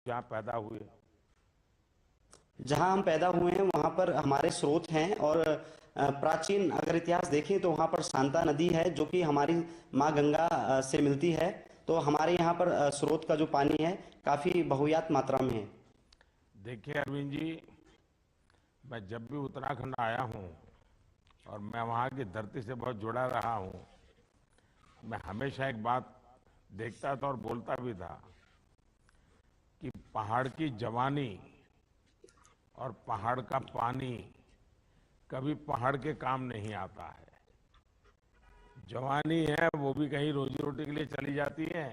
जहाँ पैदा हुए? जहाँ हम पैदा हुए हैं वहाँ पर हमारे स्रोत हैं और प्राचीन अगर इतिहास देखें तो वहाँ पर शांता नदी है जो कि हमारी माँ गंगा से मिलती है। तो हमारे यहाँ पर स्रोत का जो पानी है काफ़ी बहुयात मात्रा में है। देखिए अरविंद जी, मैं जब भी उत्तराखंड आया हूँ और मैं वहाँ की धरती से बहुत जुड़ा रहा हूँ, मैं हमेशा एक बात देखता था और बोलता भी था कि पहाड़ की जवानी और पहाड़ का पानी कभी पहाड़ के काम नहीं आता है। जवानी है वो भी कहीं रोजी रोटी के लिए चली जाती है,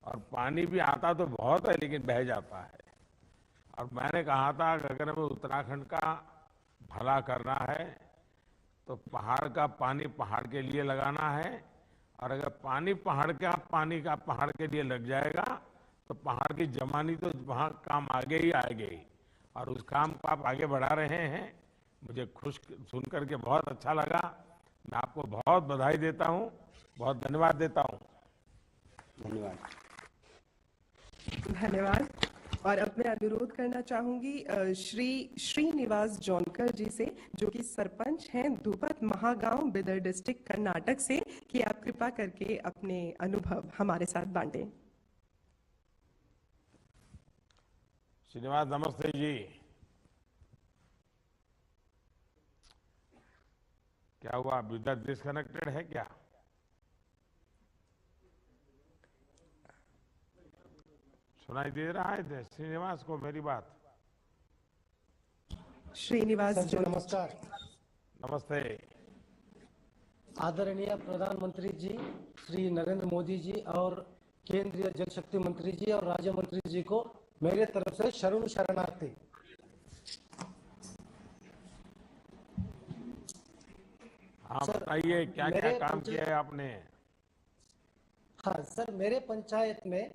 और पानी भी आता तो बहुत है लेकिन बह जाता है। और मैंने कहा था कि अगर हमें उत्तराखंड का भला करना है तो पहाड़ का पानी पहाड़ के लिए लगाना है, और अगर पानी का पहाड़ के लिए लग जाएगा तो पहाड़ की जमानी तो वहाँ काम आगे ही आएगी। और उस काम को आप आगे बढ़ा रहे हैं, मुझे खुश सुन करके बहुत अच्छा लगा। मैं आपको बहुत बधाई देता हूँ, बहुत धन्यवाद देता हूँ। धन्यवाद। धन्यवाद। और अब मैं अनुरोध करना चाहूंगी श्री श्रीनिवास जौनकर जी से, जो कि सरपंच हैं धुपद महागांव, बिदर डिस्ट्रिक्ट, कर्नाटक से, कि आप कृपा करके अपने अनुभव हमारे साथ बांटें। श्रीनिवास नमस्ते जी। क्या हुआ, विद्युत डिस्कनेक्टेड है क्या? सुनाई दे रहा है श्रीनिवास को मेरी बात? श्रीनिवास सर जी जौनकर। नमस्कार। नमस्ते। आदरणीय प्रधानमंत्री जी श्री नरेंद्र मोदी जी और केंद्रीय जल शक्ति मंत्री जी और राज्य मंत्री जी को मेरे तरफ से शरण शरणार्थी। हाँ सर, बताइए क्या क्या मेरे काम किया है आपने? हाँ सर, मेरे पंचायत में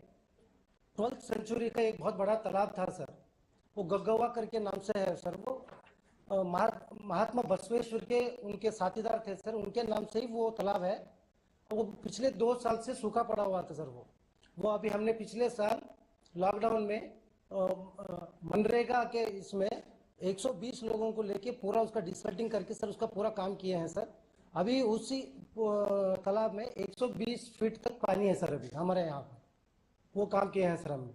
12th सेंचुरी का एक बहुत बड़ा तालाब था सर, वो गग्गवा करके नाम से है सर। वो महात्मा बसवेश्वर के उनके साथीदार थे सर, उनके नाम से ही वो तालाब है। वो पिछले 2 साल से सूखा पड़ा हुआ था सर। वो अभी हमने पिछले साल लॉकडाउन में मनरेगा के इसमें 120 लोगों को लेके पूरा उसका डिसल्टिंग करके सर उसका पूरा काम किए हैं सर। अभी उसी तालाब में 120 फीट तक पानी है सर अभी हमारे यहाँ पर, वो काम किए हैं सर हमने।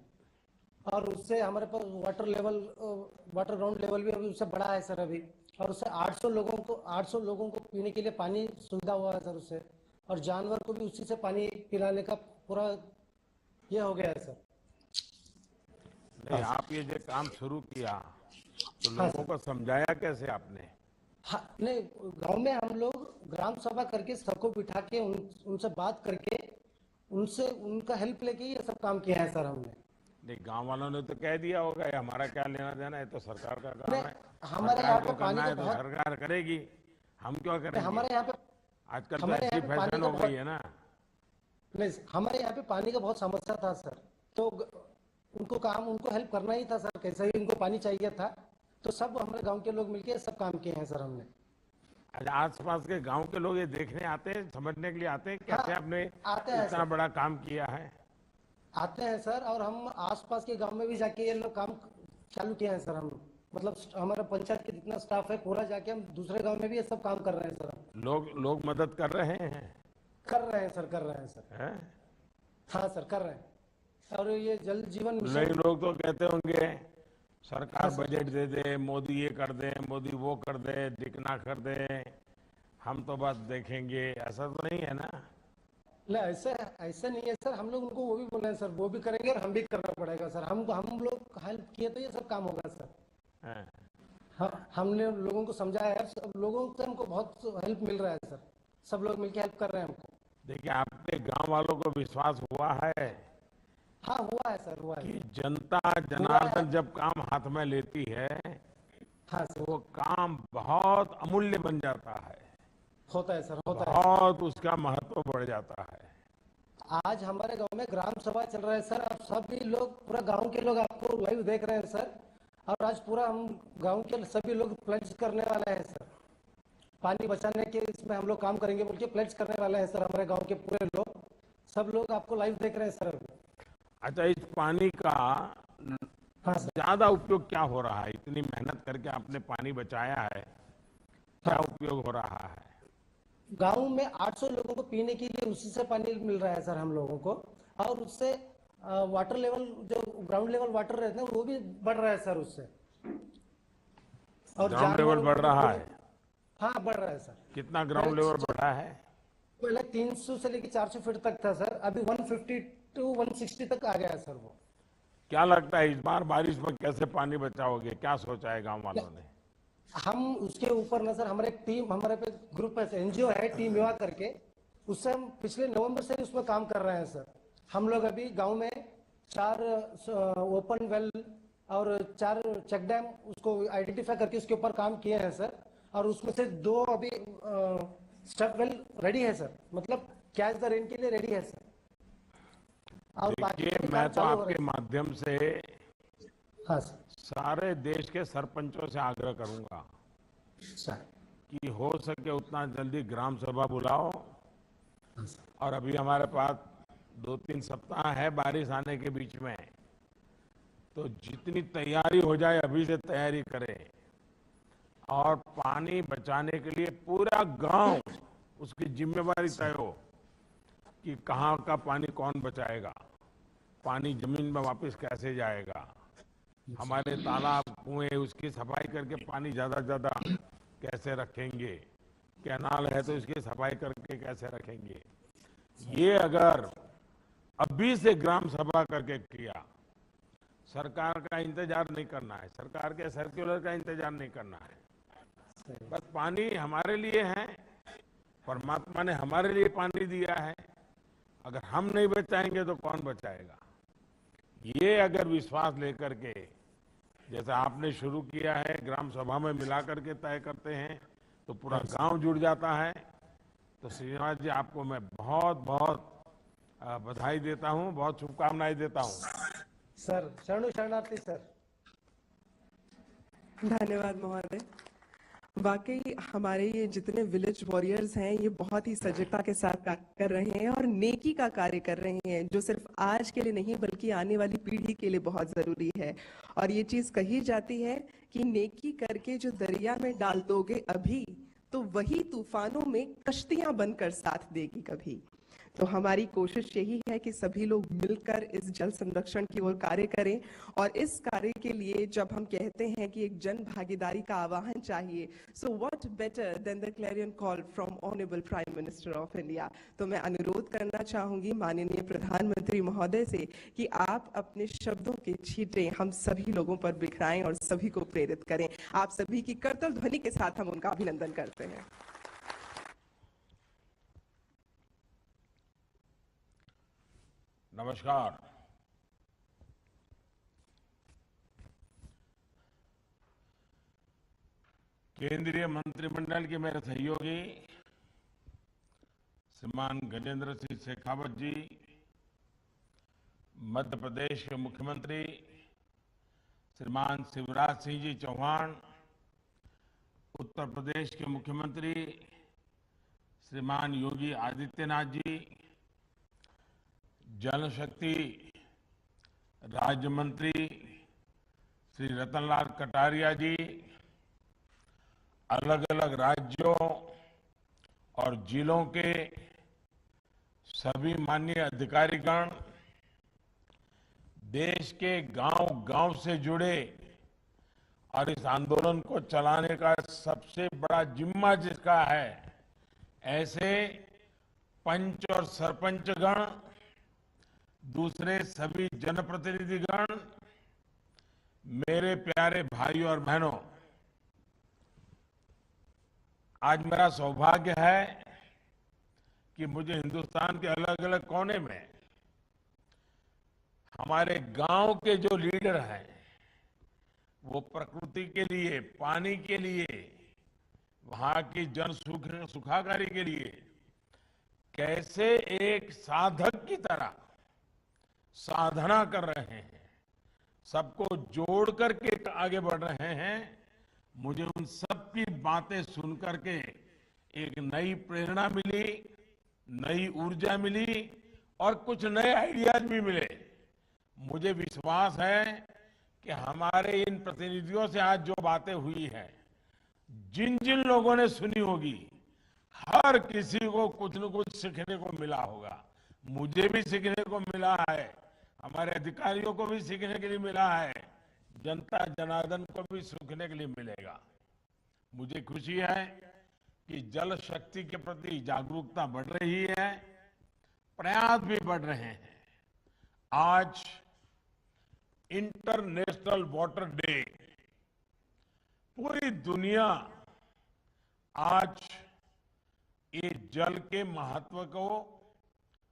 और उससे हमारे पास वाटर ग्राउंड लेवल भी अभी उससे बड़ा है सर अभी। और उससे 800 लोगों को पीने के लिए पानी सुविधा हुआ है सर उससे। और जानवर को भी उसी से पानी पिलाने का पूरा ये हो गया है सर। नहीं, आप ये जो काम शुरू किया तो हाँ लोगों को समझाया कैसे आपने? हाँ, नहीं, गांव में हम लोग ग्राम सभा करके सबको बिठा के उनसे बात करके उनसे उनका हेल्प लेके ये सब काम किया है सर हमने। नहीं, गांव वालों ने तो कह दिया होगा ये हमारा क्या लेना देना है, तो सरकार का काम नहीं, है, हमारे सरकार यहाँ को पे पानी करना का है तो बहुत सरकार करेगी, हम क्यों नहीं, करेंगे? हमारे यहाँ पे आजकल तो हमारे ऐसी यहाँ पे पानी फैशन का हो बहुत गई है ना। नहीं, हमारे यहाँ पे पानी का बहुत समस्या था सर। तो उनको हेल्प करना ही था सर, कैसे ही उनको पानी चाहिए था। तो सब हमारे गांव के लोग मिलके सब काम किए हैं सर हमने। आज आसपास के गांव के लोग ये देखने आते हैं, समझने के लिए आते हैं कैसे हाँ, आपने आते हैं इतना सर। बड़ा काम किया है। आते हैं सर, और हम आसपास के गांव में भी जाके ये लोग काम चालू किए हैं सर हम। मतलब हमारा पंचायत के जितना स्टाफ है पूरा जाके हम दूसरे गांव में भी ये सब काम कर रहे हैं सर हम। लोग मदद कर रहे हैं? कर रहे हैं सर। हैं? हाँ सर, कर रहे हैं। और ये जल जीवन नहीं, मिशन। लोग तो कहते होंगे सरकार हाँ सर। बजट दे दे, मोदी ये कर दे, मोदी वो कर दे, दिखना कर दे, हम तो बस देखेंगे, ऐसा तो नहीं है ना? नहीं, ऐसे नहीं है सर। हम लोग उनको वो भी बोले हैं सर, वो भी करेंगे और हम भी करना पड़ेगा सर। हम लोग हेल्प किए तो ये सब काम होगा सर। हैं? हाँ, हमने लोगों को समझाया है, सब लोगों से हमको बहुत हेल्प मिल रहा है सर। सब लोग मिलके हेल्प कर रहे हैं हमको। देखिए, आपके गांव वालों को विश्वास हुआ है हाँ, हुआ है सर, हुआ कि है। जनता हुआ जनार्दन है। जब काम हाथ में लेती है हाँ तो सर, वो काम बहुत अमूल्य बन जाता है, होता है सर, होता है। बहुत उसका महत्व बढ़ जाता है। आज हमारे गांव में ग्राम सभा चल रहा है सर। अब सभी लोग, पूरा गांव के लोग आपको लाइव देख रहे हैं सर। और आज पूरा हम गांव के सभी लोग प्लेज करने वाले हैं सर। पानी बचाने के इसमें हम लोग काम करेंगे बोल के प्लेज करने वाले हैं सर। हमारे गांव के पूरे लोग, सब लोग आपको लाइव देख रहे हैं सर अभी। अच्छा, इस पानी का हाँ सर। ज्यादा उपयोग क्या हो रहा है? इतनी मेहनत करके आपने पानी बचाया है, क्या उपयोग हो रहा है? गांव में 800 लोगों को पीने के लिए उसी से पानी मिल रहा है सर हम लोगों को, और उससे वाटर लेवल, जो ग्राउंड लेवल वाटर रहता है वो भी बढ़ रहा है सर उससे। और ग्राउंड लेवल बढ़ रहा है? हाँ बढ़ रहा है सर। कितना ग्राउंड लेवल बढ़ा है? पहले 300 से लेकर 400 फीट तक था सर, अभी 150 टू 160 तक आ गया है सर वो। क्या लगता है इस बार बारिश में कैसे पानी बचाओगे? क्या सोचा है गांव वालों ने? हम उसके ऊपर ना सर, हमारे एक टीम, हमारे पे ग्रुप है, एनजीओ है टीम युवा करके, उससे हम पिछले नवंबर से उसमें काम कर रहे हैं सर। हम लोग अभी गांव में 4 ओपन वेल और 4 चेक डैम उसको आइडेंटिफाई करके उसके ऊपर काम किए हैं सर, और उसमें से 2 अभी स्टब वेल रेडी है सर, मतलब कैच द रेन के लिए रेडी है सर। और देखिए, मैं तो आपके माध्यम से हाँ सर। सारे देश के सरपंचों से आग्रह करूंगा सर कि हो सके उतना जल्दी ग्राम सभा बुलाओ, हाँ सर। और अभी हमारे पास 2-3 सप्ताह है बारिश आने के बीच में, तो जितनी तैयारी हो जाए अभी से तैयारी करें, और पानी बचाने के लिए पूरा गांव उसकी जिम्मेवारी तय हो कि कहाँ का पानी कौन बचाएगा, पानी जमीन में वापस कैसे जाएगा, हमारे तालाब कुएं उसकी सफाई करके पानी ज्यादा से ज्यादा कैसे रखेंगे, कैनाल है तो इसकी सफाई करके कैसे रखेंगे। ये अगर अभी से ग्राम सभा करके किया, सरकार का इंतजार नहीं करना है, सरकार के सर्कुलर का इंतजार नहीं करना है, बस पानी हमारे लिए है, परमात्मा ने हमारे लिए पानी दिया है, अगर हम नहीं बचाएंगे तो कौन बचाएगा। ये अगर विश्वास लेकर के, जैसे आपने शुरू किया है, ग्राम सभा में मिला करके तय करते हैं तो पूरा गांव जुड़ जाता है। तो श्रीनिवास जी, आपको मैं बहुत बहुत बधाई देता हूं, बहुत शुभकामनाएं देता हूं। सर शरणु शरणार्थी सर। धन्यवाद महोदय। वाकई हमारे ये जितने विलेज वॉरियर्स हैं ये बहुत ही सजगता के साथ कार्य कर रहे हैं और नेकी का कार्य कर रहे हैं, जो सिर्फ आज के लिए नहीं बल्कि आने वाली पीढ़ी के लिए बहुत जरूरी है। और ये चीज कही जाती है कि नेकी करके जो दरिया में डाल दोगे अभी, तो वही तूफानों में कश्तियां बनकर साथ देगी कभी। तो हमारी कोशिश यही है कि सभी लोग मिलकर इस जल संरक्षण की ओर कार्य करें, और इस कार्य के लिए जब हम कहते हैं कि एक जन भागीदारी का आह्वान चाहिए, so what better than the Clarion call from honourable prime minister of India. तो मैं अनुरोध करना चाहूंगी माननीय प्रधानमंत्री महोदय से कि आप अपने शब्दों के छींटे हम सभी लोगों पर बिखराएं और सभी को प्रेरित करें। आप सभी की करतल ध्वनि के साथ हम उनका अभिनंदन करते हैं। नमस्कार। केंद्रीय मंत्रिमंडल के मेरे सहयोगी श्रीमान गजेंद्र सिंह शेखावत जी, मध्य प्रदेश के मुख्यमंत्री श्रीमान शिवराज सिंह जी चौहान, उत्तर प्रदेश के मुख्यमंत्री श्रीमान योगी आदित्यनाथ जी, जल शक्ति राज्य मंत्री श्री रतनलाल कटारिया जी, अलग अलग राज्यों और जिलों के सभी माननीय अधिकारीगण, देश के गांव-गांव से जुड़े और इस आंदोलन को चलाने का सबसे बड़ा जिम्मा जिसका है, ऐसे पंच और सरपंचगण, दूसरे सभी जनप्रतिनिधिगण, मेरे प्यारे भाइयों और बहनों, आज मेरा सौभाग्य है कि मुझे हिंदुस्तान के अलग अलग कोने में हमारे गांव के जो लीडर हैं, वो प्रकृति के लिए, पानी के लिए, वहां की जन सुखाकारी के लिए कैसे एक साधक की तरह साधना कर रहे हैं, सबको जोड़ करके आगे बढ़ रहे हैं। मुझे उन सब की बातें सुन करके एक नई प्रेरणा मिली, नई ऊर्जा मिली और कुछ नए आइडियाज भी मिले। मुझे विश्वास है कि हमारे इन प्रतिनिधियों से आज जो बातें हुई हैं, जिन जिन लोगों ने सुनी होगी, हर किसी को कुछ न कुछ सीखने को मिला होगा। मुझे भी सीखने को मिला है, हमारे अधिकारियों को भी सीखने के लिए मिला है, जनता जनार्दन को भी सीखने के लिए मिलेगा। मुझे खुशी है कि जल शक्ति के प्रति जागरूकता बढ़ रही है, प्रयास भी बढ़ रहे हैं। आज इंटरनेशनल वाटर डे, पूरी दुनिया आज ये जल के महत्व को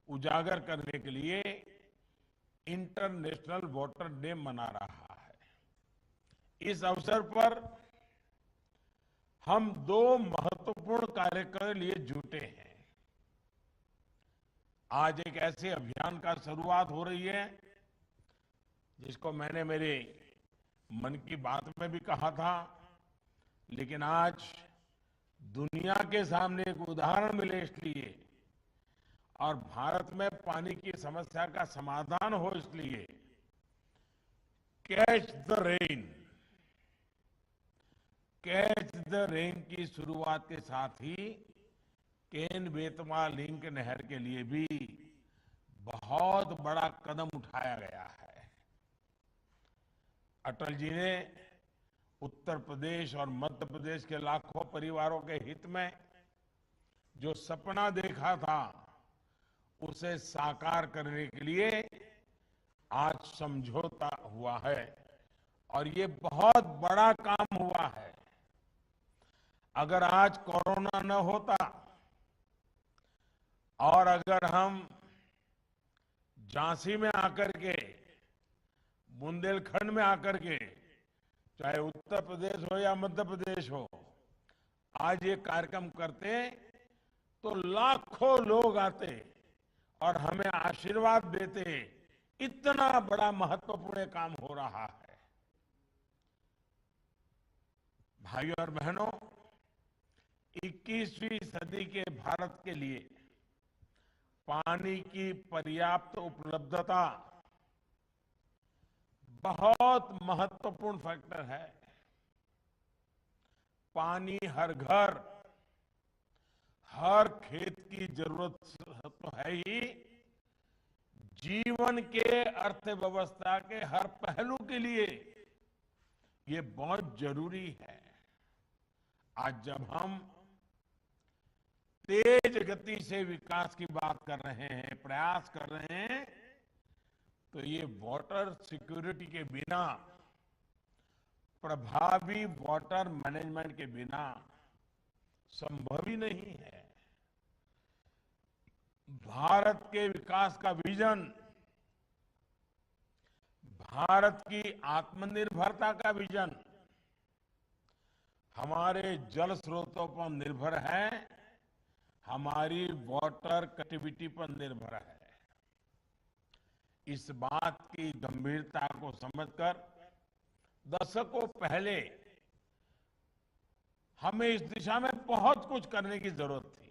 उजागर करने के लिए इंटरनेशनल वाटर डे मना रहा है। इस अवसर पर हम दो महत्वपूर्ण कार्य के लिए जुटे हैं। आज एक ऐसे अभियान का शुरुआत हो रही है जिसको मैंने मेरे मन की बात में भी कहा था, लेकिन आज दुनिया के सामने एक उदाहरण मिले इसलिए, और भारत में पानी की समस्या का समाधान हो इसलिए, catch the rain, catch the rain की शुरुआत के साथ ही केन बेतवा लिंक नहर के लिए भी बहुत बड़ा कदम उठाया गया है। अटल जी ने उत्तर प्रदेश और मध्य प्रदेश के लाखों परिवारों के हित में जो सपना देखा था, उसे साकार करने के लिए आज समझौता हुआ है, और ये बहुत बड़ा काम हुआ है। अगर आज कोरोना न होता और अगर हम झांसी में आकर के, बुंदेलखंड में आकर के, चाहे उत्तर प्रदेश हो या मध्य प्रदेश हो, आज ये कार्यक्रम करते तो लाखों लोग आते और हमें आशीर्वाद देते। इतना बड़ा महत्वपूर्ण काम हो रहा है। भाइयों और बहनों, 21वीं सदी के भारत के लिए पानी की पर्याप्त उपलब्धता बहुत महत्वपूर्ण फैक्टर है। पानी हर घर, हर खेत की जरूरत तो है ही, जीवन के अर्थव्यवस्था के हर पहलू के लिए ये बहुत जरूरी है। आज जब हम तेज गति से विकास की बात कर रहे हैं, प्रयास कर रहे हैं, तो ये वाटर सिक्योरिटी के बिना, प्रभावी वाटर मैनेजमेंट के बिना संभव ही नहीं है। भारत के विकास का विजन, भारत की आत्मनिर्भरता का विजन हमारे जल स्रोतों पर निर्भर है, हमारी वाटर कनेक्टिविटी पर निर्भर है। इस बात की गंभीरता को समझकर दशकों पहले हमें इस दिशा में बहुत कुछ करने की जरूरत थी,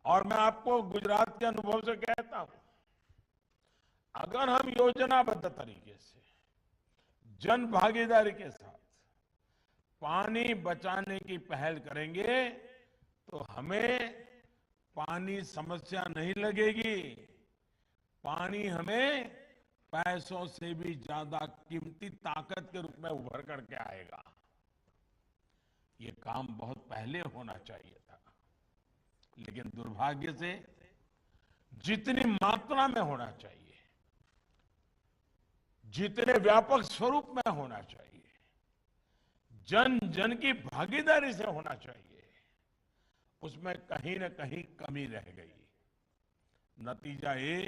और मैं आपको गुजरात के अनुभव से कहता हूं, अगर हम योजनाबद्ध तरीके से, जन भागीदारी के साथ पानी बचाने की पहल करेंगे तो हमें पानी समस्या नहीं लगेगी। पानी हमें पैसों से भी ज्यादा कीमती ताकत के रूप में उभर करके आएगा। ये काम बहुत पहले होना चाहिए था, लेकिन दुर्भाग्य से जितनी मात्रा में होना चाहिए, जितने व्यापक स्वरूप में होना चाहिए, जन जन की भागीदारी से होना चाहिए, उसमें कहीं न कहीं कमी रह गई। नतीजा ये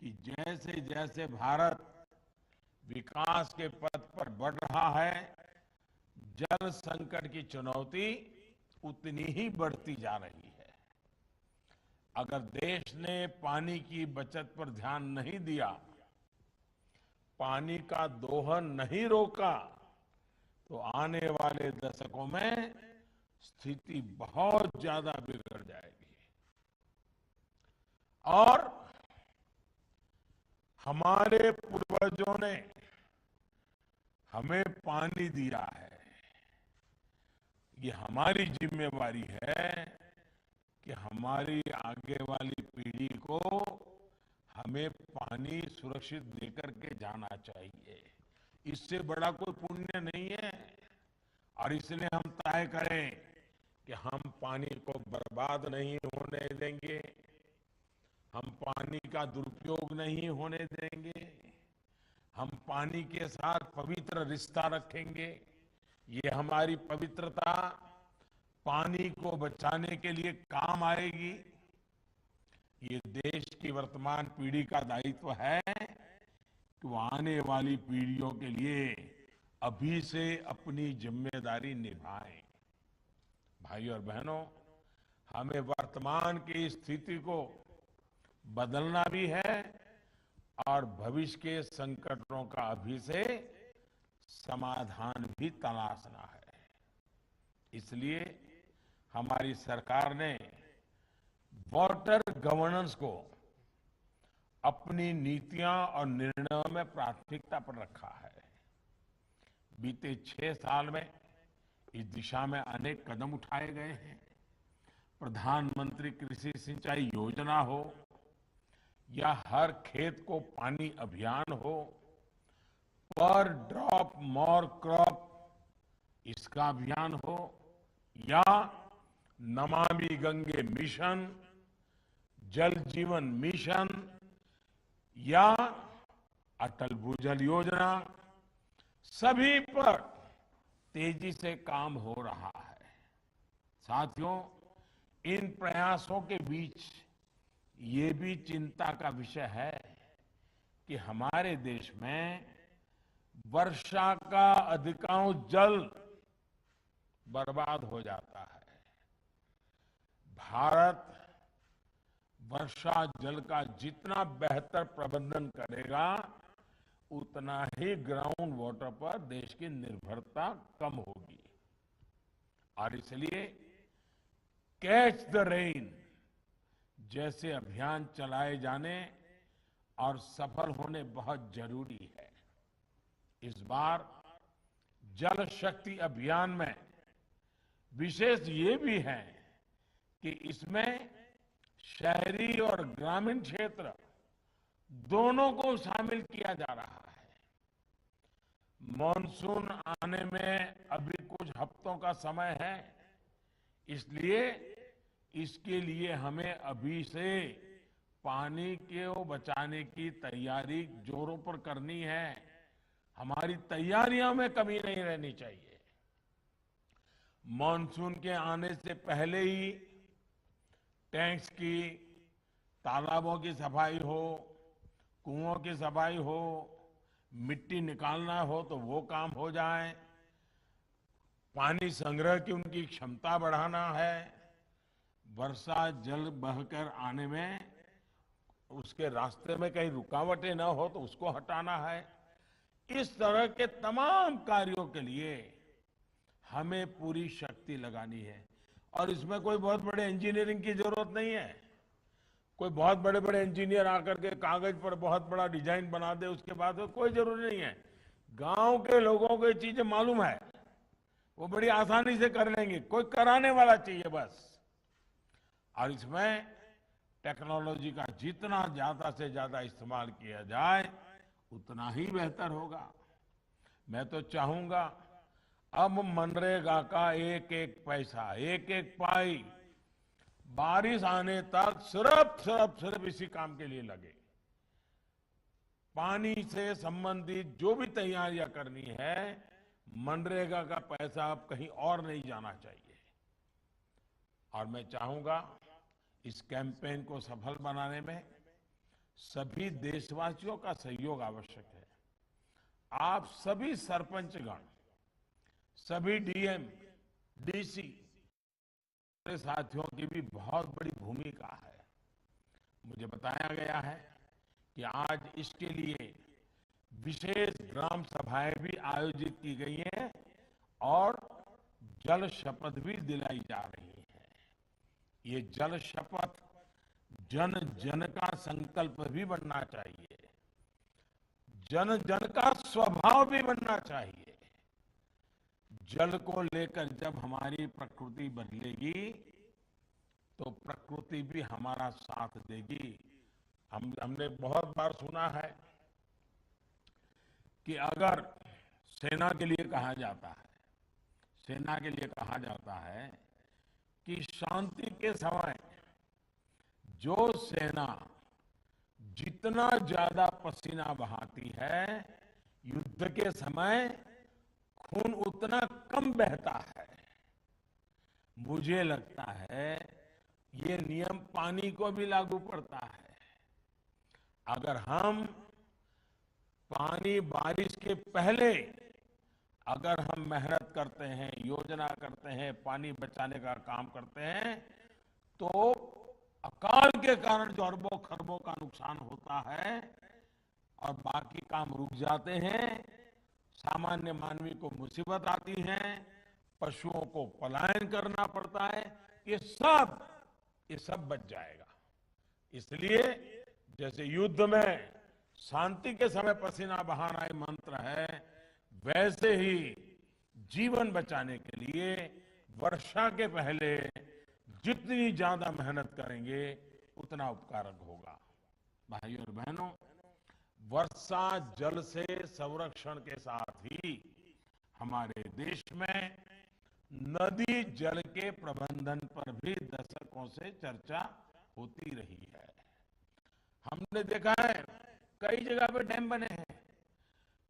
कि जैसे जैसे भारत विकास के पथ पर बढ़ रहा है, जल संकट की चुनौती उतनी ही बढ़ती जा रही है। अगर देश ने पानी की बचत पर ध्यान नहीं दिया, पानी का दोहन नहीं रोका, तो आने वाले दशकों में स्थिति बहुत ज्यादा बिगड़ जाएगी। और हमारे पूर्वजों ने हमें पानी दिया है। ये हमारी जिम्मेवारी है कि हमारी आगे वाली पीढ़ी को हमें पानी सुरक्षित देकर के जाना चाहिए। इससे बड़ा कोई पुण्य नहीं है। और इसलिए हम तय करें कि हम पानी को बर्बाद नहीं होने देंगे, हम पानी का दुरुपयोग नहीं होने देंगे, हम पानी के साथ पवित्र रिश्ता रखेंगे। ये हमारी पवित्रता पानी को बचाने के लिए काम आएगी। ये देश की वर्तमान पीढ़ी का दायित्व है कि वो आने वाली पीढ़ियों के लिए अभी से अपनी जिम्मेदारी निभाएं। भाई और बहनों, हमें वर्तमान की स्थिति को बदलना भी है और भविष्य के संकटों का अभी से समाधान भी तलाशना है। इसलिए हमारी सरकार ने वाटर गवर्नेंस को अपनी नीतियां और निर्णयों में प्राथमिकता पर रखा है। बीते 6 साल में इस दिशा में अनेक कदम उठाए गए हैं। प्रधानमंत्री कृषि सिंचाई योजना हो या हर खेत को पानी अभियान हो, पर ड्रॉप मोर क्रॉप इसका अभियान हो, या नमामि गंगे मिशन, जल जीवन मिशन या अटल भूजल योजना, सभी पर तेजी से काम हो रहा है। साथियों, इन प्रयासों के बीच ये भी चिंता का विषय है कि हमारे देश में वर्षा का अधिकांश जल बर्बाद हो जाता है। भारत वर्षा जल का जितना बेहतर प्रबंधन करेगा, उतना ही ग्राउंड वाटर पर देश की निर्भरता कम होगी। और इसलिए कैच द रेन जैसे अभियान चलाए जाने और सफल होने बहुत जरूरी है। इस बार जल शक्ति अभियान में विशेष ये भी है कि इसमें शहरी और ग्रामीण क्षेत्र दोनों को शामिल किया जा रहा है। मॉनसून आने में अभी कुछ हफ्तों का समय है, इसलिए इसके लिए हमें अभी से पानी को बचाने की तैयारी जोरों पर करनी है। हमारी तैयारियों में कमी नहीं रहनी चाहिए। मॉनसून के आने से पहले ही टैंक्स की, तालाबों की सफाई हो, कुओं की सफाई हो, मिट्टी निकालना हो तो वो काम हो जाए, पानी संग्रह की उनकी क्षमता बढ़ाना है, वर्षा जल बहकर आने में उसके रास्ते में कहीं रुकावटें न हो तो उसको हटाना है। इस तरह के तमाम कार्यों के लिए हमें पूरी शक्ति लगानी है। और इसमें कोई बहुत बड़े इंजीनियरिंग की जरूरत नहीं है। कोई बहुत बड़े बड़े इंजीनियर आकर के कागज पर बहुत बड़ा डिजाइन बना दे, उसके बाद तो कोई जरूरी नहीं है। गांव के लोगों को ये चीजें मालूम है, वो बड़ी आसानी से कर लेंगे। कोई कराने वाला चाहिए बस। और इसमें टेक्नोलॉजी का जितना ज्यादा से ज्यादा इस्तेमाल किया जाए, उतना ही बेहतर होगा। मैं तो चाहूंगा अब मनरेगा का एक एक पैसा, एक एक पाई बारिश आने तक सिर्फ इसी काम के लिए लगे। पानी से संबंधित जो भी तैयारियां करनी है, मनरेगा का पैसा अब कहीं और नहीं जाना चाहिए। और मैं चाहूंगा इस कैंपेन को सफल बनाने में सभी देशवासियों का सहयोग आवश्यक है। आप सभी सरपंचगण, सभी डीएम, डीसी, साथियों की भी बहुत बड़ी भूमिका है। मुझे बताया गया है कि आज इसके लिए विशेष ग्राम सभाएं भी आयोजित की गई हैं और जल शपथ भी दिलाई जा रही है। ये जल शपथ जन जन का संकल्प भी बनना चाहिए। जन जन का स्वभाव भी बनना चाहिए। जल को लेकर जब हमारी प्रकृति बदलेगी तो प्रकृति भी हमारा साथ देगी। हमने बहुत बार सुना है कि अगर सेना के लिए कहा जाता है, सेना के लिए कहा जाता है कि शांति के समय जो सेना जितना ज्यादा पसीना बहाती है, युद्ध के समय खून उतना कम बहता है। मुझे लगता है ये नियम पानी को भी लागू पड़ता है। अगर हम पानी बारिश के पहले अगर हम मेहनत करते हैं, योजना करते हैं, पानी बचाने का काम करते हैं, तो अकाल के कारण जो अरबों खरबों का नुकसान होता है और बाकी काम रुक जाते हैं, सामान्य मानवी को मुसीबत आती है, पशुओं को पलायन करना पड़ता है, ये सब बच जाएगा। इसलिए जैसे युद्ध में शांति के समय पसीना बहाना एक मंत्र है, वैसे ही जीवन बचाने के लिए वर्षा के पहले जितनी ज्यादा मेहनत करेंगे उतना उपकारक होगा। भाइयों और बहनों, वर्षा जल से संरक्षण के साथ ही हमारे देश में नदी जल के प्रबंधन पर भी दशकों से चर्चा होती रही है। हमने देखा है कई जगह पे डैम बने हैं,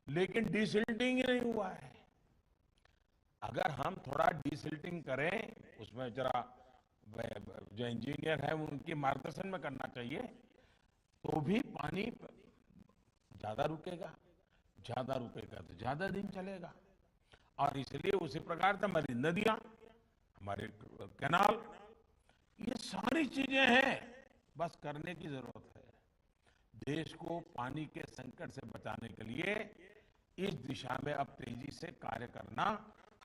लेकिन डिसिल्टिंग ही नहीं हुआ है। अगर हम थोड़ा डिसिल्टिंग करें, उसमें जरा जो इंजीनियर है उनके मार्गदर्शन में करना चाहिए, तो भी पानी ज्यादा रुकेगा तो ज्यादा दिन चलेगा। और इसलिए उसी प्रकार से हमारी नदियां, हमारे कैनाल, ये सारी चीजें हैं, बस करने की जरूरत है। देश को पानी के संकट से बचाने के लिए इस दिशा में अब तेजी से कार्य करना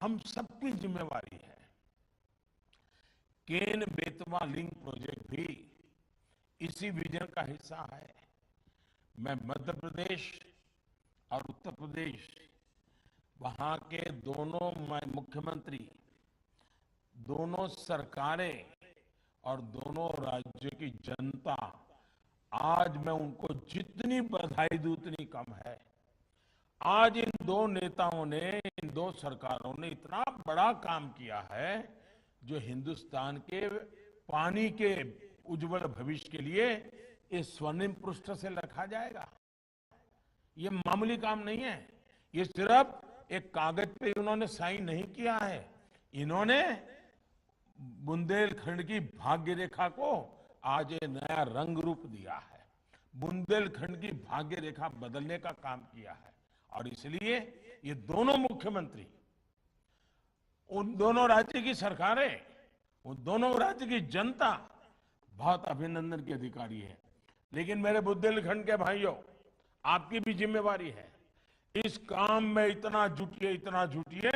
हम सबकी जिम्मेवारी है। केन बेतवा लिंक प्रोजेक्ट भी इसी विजन का हिस्सा है। मैं मध्य प्रदेश और उत्तर प्रदेश, वहां के दोनों मुख्यमंत्री, दोनों सरकारें और दोनों राज्यों की जनता, आज मैं उनको जितनी बधाई दूं उतनी कम है। आज इन दो नेताओं ने, इन दो सरकारों ने इतना बड़ा काम किया है जो हिंदुस्तान के पानी के उज्जवल भविष्य के लिए इस स्वर्णिम पृष्ठ से लिखा जाएगा। ये मामूली काम नहीं है। ये सिर्फ एक कागज पे उन्होंने साइन नहीं किया है, इन्होंने बुंदेलखंड की भाग्य रेखा को आज ये नया रंग रूप दिया है। बुंदेलखंड की भाग्य रेखा बदलने का काम किया है। और इसलिए ये दोनों मुख्यमंत्री, उन दोनों राज्य की सरकारें, उन दोनों राज्य की जनता बहुत अभिनंदन की अधिकारी है। लेकिन मेरे बुंदेलखंड के भाइयों, आपकी भी जिम्मेवारी है। इस काम में इतना जुटिए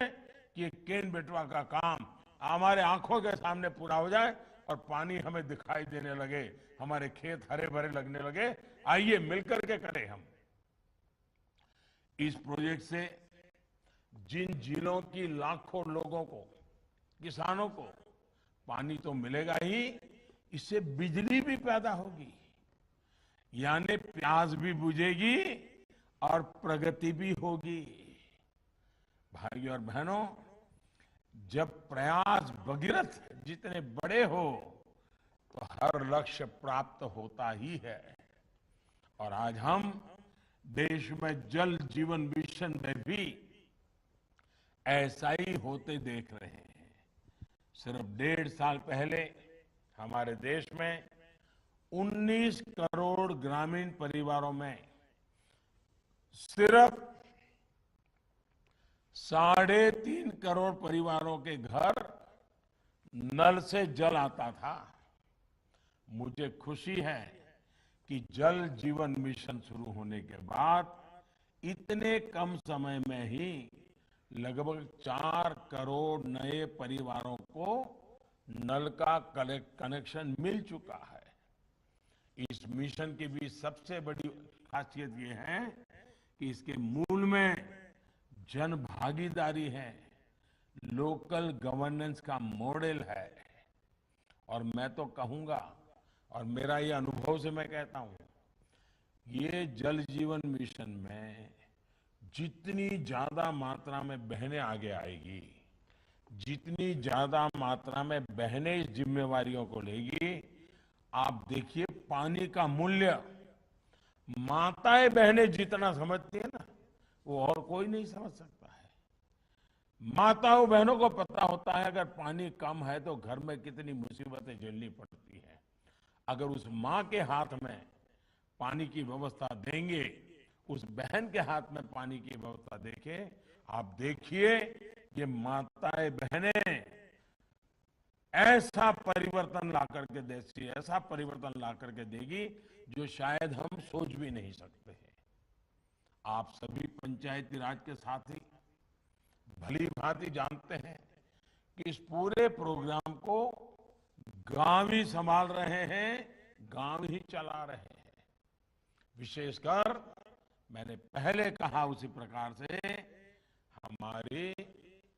कि केन बेटवा का काम हमारे आंखों के सामने पूरा हो जाए और पानी हमें दिखाई देने लगे, हमारे खेत हरे भरे लगने लगे। आइए मिलकर के करें हम। इस प्रोजेक्ट से जिन जिलों की लाखों लोगों को, किसानों को पानी तो मिलेगा ही, इससे बिजली भी पैदा होगी, यानी प्यास भी बुझेगी और प्रगति भी होगी। भाइयों और बहनों, जब प्रयास भगीरथ जितने बड़े हो तो हर लक्ष्य प्राप्त होता ही है। और आज हम देश में जल जीवन मिशन में भी ऐसा ही होते देख रहे हैं। सिर्फ 1.5 साल पहले हमारे देश में 19 करोड़ ग्रामीण परिवारों में सिर्फ 3.5 करोड़ परिवारों के घर नल से जल आता था। मुझे खुशी है कि जल जीवन मिशन शुरू होने के बाद इतने कम समय में ही लगभग 4 करोड़ नए परिवारों को नल का कनेक्शन मिल चुका है। इस मिशन की भी सबसे बड़ी खासियत ये है कि इसके मूल में जन भागीदारी है, लोकल गवर्नेंस का मॉडल है। और मैं तो कहूंगा, और मेरा ये अनुभव से मैं कहता हूं, ये जल जीवन मिशन में जितनी ज्यादा मात्रा में बहनें आगे आएगी, जितनी ज्यादा मात्रा में बहनें इस जिम्मेवारियों को लेगी, आप देखिए पानी का मूल्य माताएं बहनें जितना समझती है ना, वो और कोई नहीं समझ सकता है। माताओं बहनों को पता होता है अगर पानी कम है तो घर में कितनी मुसीबतें झेलनी पड़ती है। अगर उस माँ के हाथ में पानी की व्यवस्था देंगे, उस बहन के हाथ में पानी की व्यवस्था देखें, आप देखिए ये माताएं बहनें ऐसा परिवर्तन ला करके देती, ऐसा परिवर्तन ला करके देगी जो शायद हम सोच भी नहीं सकते हैं। आप सभी पंचायती राज के साथी भली भांति जानते हैं कि इस पूरे प्रोग्राम को गांव ही संभाल रहे हैं, गांव ही चला रहे हैं। विशेषकर मैंने पहले कहा उसी प्रकार से हमारी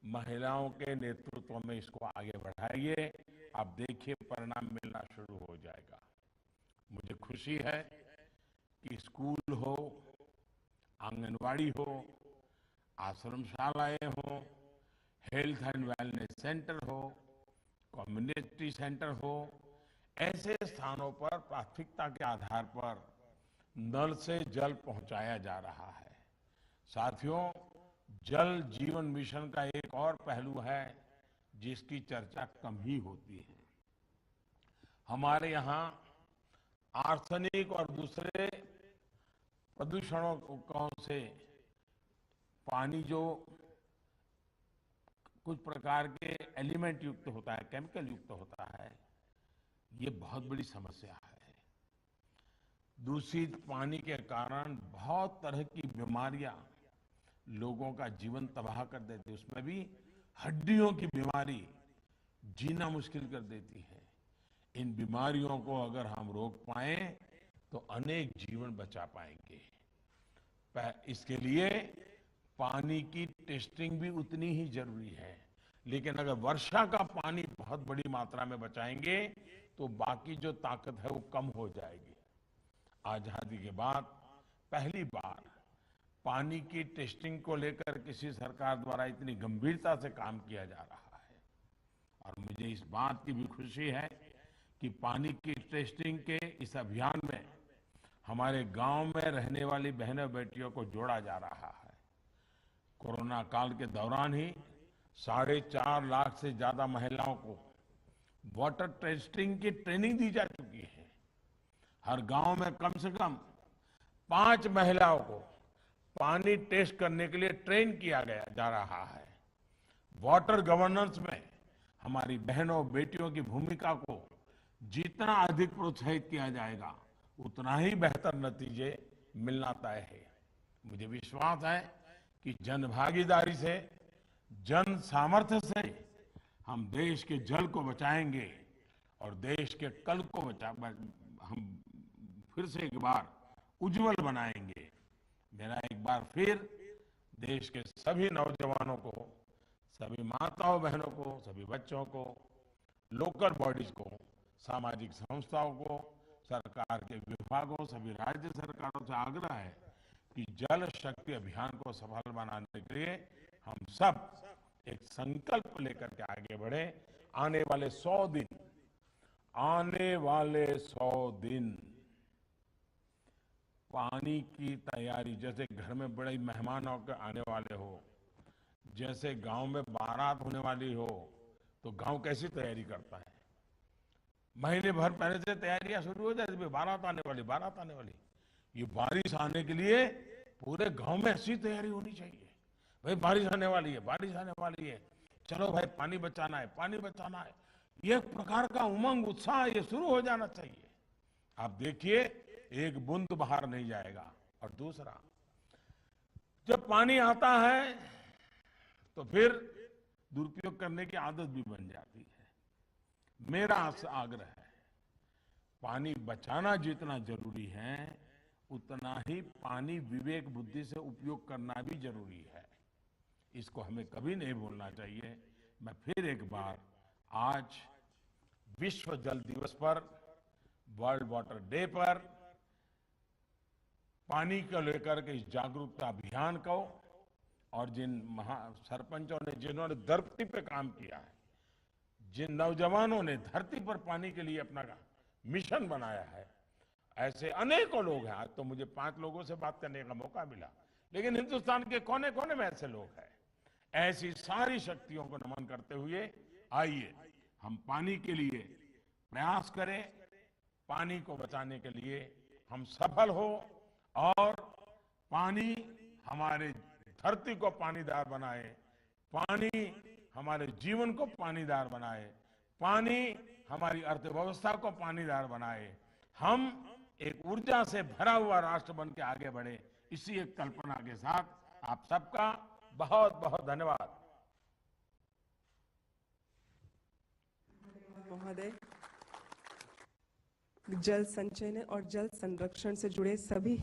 महिलाओं के नेतृत्व में इसको आगे बढ़ाइए। आप देखिए परिणाम मिलना शुरू हो जाएगा। मुझे खुशी है कि स्कूल हो, आंगनवाड़ी हो, आश्रमशालाएं हो, हेल्थ एंड वेलनेस सेंटर हो, कम्युनिटी सेंटर हो, ऐसे स्थानों पर प्राथमिकता के आधार पर नल से जल पहुंचाया जा रहा है। साथियों, जल जीवन मिशन का एक और पहलू है जिसकी चर्चा कम ही होती है। हमारे यहाँ आर्सेनिक और दूसरे प्रदूषणों से पानी जो कुछ प्रकार के एलिमेंट युक्त होता है, केमिकल युक्त होता है, ये बहुत बड़ी समस्या है। दूषित पानी के कारण बहुत तरह की बीमारियां लोगों का जीवन तबाह कर देती है। उसमें भी हड्डियों की बीमारी जीना मुश्किल कर देती है। इन बीमारियों को अगर हम रोक पाए तो अनेक जीवन बचा पाएंगे। इसके लिए पानी की टेस्टिंग भी उतनी ही जरूरी है। लेकिन अगर वर्षा का पानी बहुत बड़ी मात्रा में बचाएंगे तो बाकी जो ताकत है वो कम हो जाएगी। आजादी के बाद पहली बार पानी की टेस्टिंग को लेकर किसी सरकार द्वारा इतनी गंभीरता से काम किया जा रहा है। और मुझे इस बात की भी खुशी है कि पानी की टेस्टिंग के इस अभियान में हमारे गांव में रहने वाली बहनों बेटियों को जोड़ा जा रहा है। कोरोना काल के दौरान ही 4.5 लाख से ज्यादा महिलाओं को वाटर टेस्टिंग की ट्रेनिंग दी जा चुकी है। हर गांव में कम से कम 5 महिलाओं को पानी टेस्ट करने के लिए ट्रेन किया जा रहा है। वाटर गवर्नेंस में हमारी बहनों बेटियों की भूमिका को जितना अधिक प्रोत्साहित किया जाएगा उतना ही बेहतर नतीजे मिलना तय है। मुझे विश्वास है कि जन भागीदारी से, जन सामर्थ्य से हम देश के जल को बचाएंगे और देश के कल को हम फिर से एक बार उज्जवल बनाएंगे। मेरा एक बार फिर देश के सभी नौजवानों को, सभी माताओं बहनों को, सभी बच्चों को, लोकल बॉडीज को, सामाजिक संस्थाओं को, सरकार के विभागों, सभी राज्य सरकारों से आग्रह है कि जल शक्ति अभियान को सफल बनाने के लिए हम सब एक संकल्प लेकर के आगे बढ़े। आने वाले 100 दिन पानी की तैयारी, जैसे घर में बड़े मेहमान आने वाले हो, जैसे गांव में बारात होने वाली हो, तो गांव कैसी तैयारी करता है? महीने भर पहले से तैयारियां शुरू हो जाती है। बारात आने वाली। ये बारिश आने के लिए पूरे गांव में ऐसी तैयारी होनी चाहिए। भाई बारिश आने वाली है, चलो भाई पानी बचाना है। ये एक प्रकार का उमंग, उत्साह ये शुरू हो जाना चाहिए। आप देखिए एक बूंद बाहर नहीं जाएगा। और दूसरा, जब पानी आता है तो फिर दुरुपयोग करने की आदत भी बन जाती है। मेरा आपसे आग्रह है, पानी बचाना जितना जरूरी है उतना ही पानी विवेक बुद्धि से उपयोग करना भी जरूरी है। इसको हमें कभी नहीं भूलना चाहिए। मैं फिर एक बार आज विश्व जल दिवस पर, वर्ल्ड वाटर डे पर पानी को लेकर के इस जागरूकता अभियान को और जिन सरपंचों ने जिन्होंने धरती पे काम किया है, जिन नौजवानों ने धरती पर पानी के लिए अपना मिशन बनाया है, ऐसे अनेकों लोग हैं। आज तो मुझे 5 लोगों से बात करने का मौका मिला, लेकिन हिंदुस्तान के कोने कोने में ऐसे लोग हैं। ऐसी सारी शक्तियों को नमन करते हुए आइए हम पानी के लिए प्रयास करें, पानी को बचाने के लिए हम सफल हो और पानी हमारे धरती को पानीदार बनाए, पानी हमारे जीवन को पानीदार बनाए, पानी हमारी अर्थव्यवस्था को पानीदार बनाए। हम एक ऊर्जा से भरा हुआ राष्ट्र बन के आगे बढ़े, इसी एक कल्पना के साथ आप सबका बहुत बहुत धन्यवाद। महोदय, जल संचयन और जल संरक्षण से जुड़े सभी